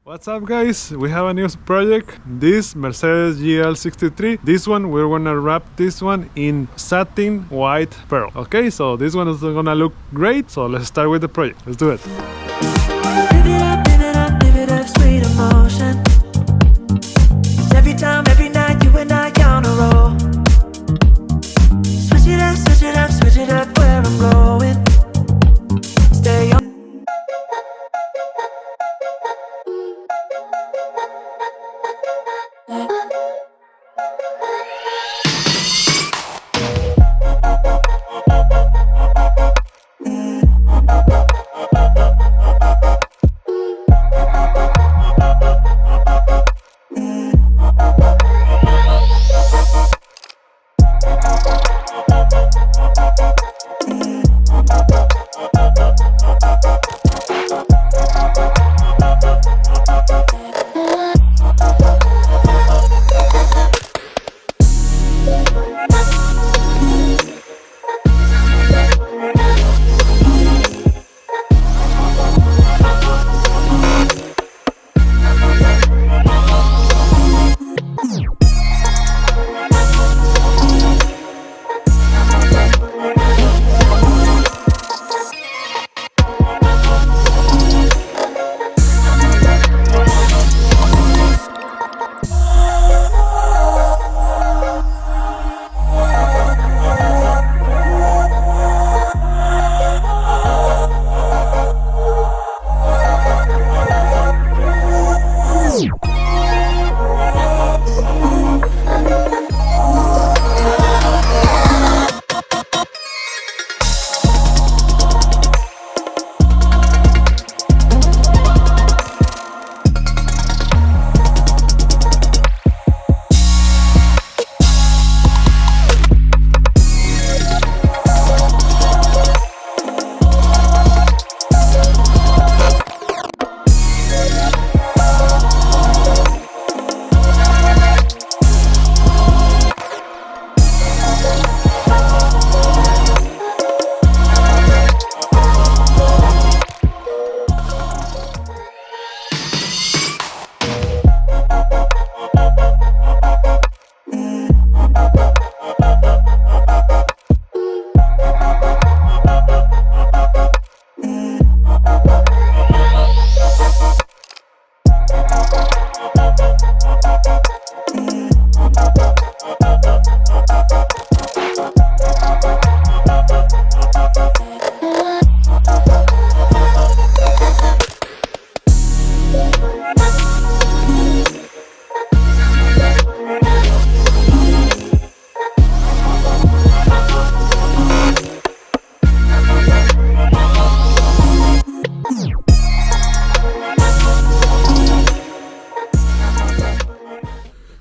What's up guys, we have a new project, this Mercedes GL63. This one we're gonna wrap this one in satin white pearl. Okay, so this one is gonna look great, so let's start with the project. Let's do it. Live it up, live it up, live it up, sweet emotion. Every time, every night, you and I on a roll. Switch it up, switch it up, switch it up where I'm going. Stay on.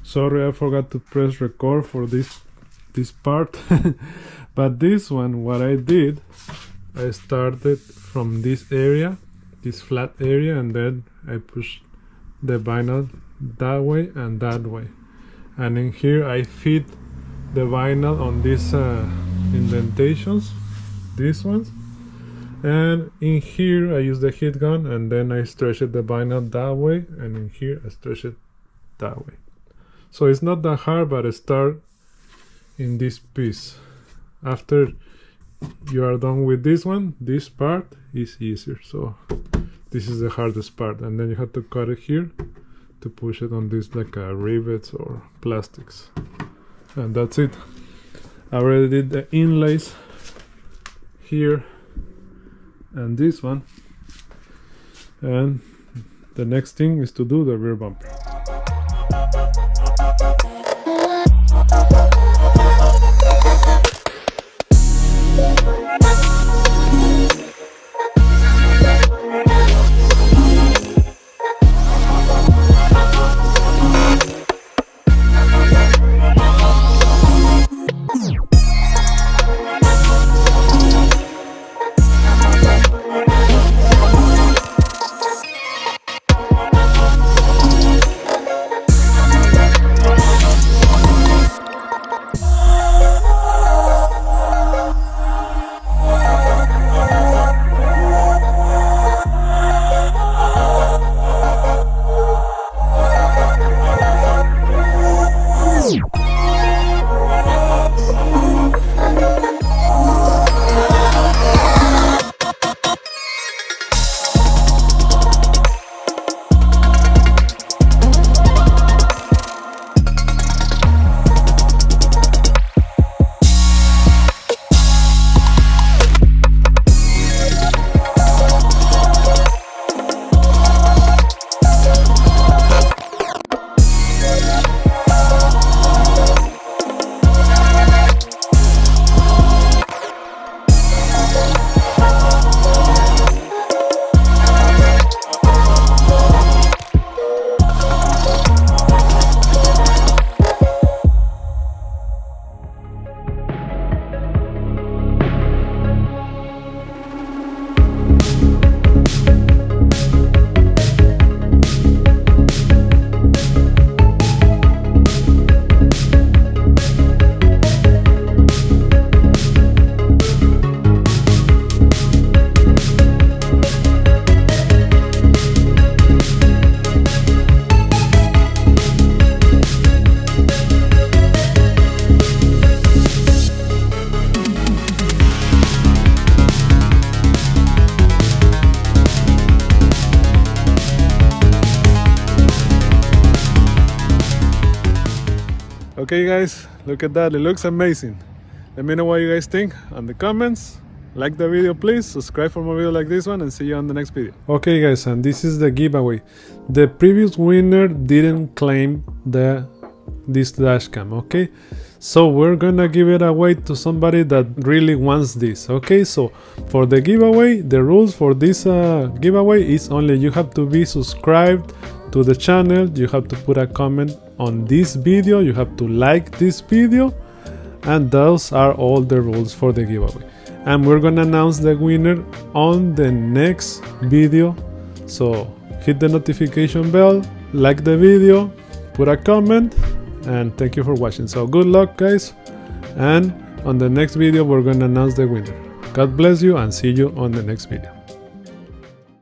Sorry, I forgot to press record for this part. But this one, what I did, I started from this area, this flat area, and then I pushed the vinyl that way and that way. And in here I fit the vinyl on these indentations, these ones. And in here I use the heat gun, and then I stretch it the vinyl that way, and in here I stretch it that way. So it's not that hard, but I start in this piece. After you are done with this one, this part is easier. So this is the hardest part, and then you have to cut it here to push it on this like rivets or plastics. And that's it. I already did the inlays here and this one. And the next thing is to do the rear bumper. Okay guys, look at that, it looks amazing. Let me know what you guys think on the comments. Like the video please, subscribe for more videos like this one, and see you on the next video. Okay guys, and this is the giveaway. The previous winner didn't claim this dash cam, okay? So we're gonna give it away to somebody that really wants this, okay? So for the giveaway, the rules for this giveaway is only you have to be subscribed to the channel, you have to put a comment on this video, you have to like this video, and those are all the rules for the giveaway. And we're gonna announce the winner on the next video. So hit the notification bell, like the video, put a comment, and thank you for watching. So good luck guys, and on the next video we're gonna announce the winner. God bless you and see you on the next video.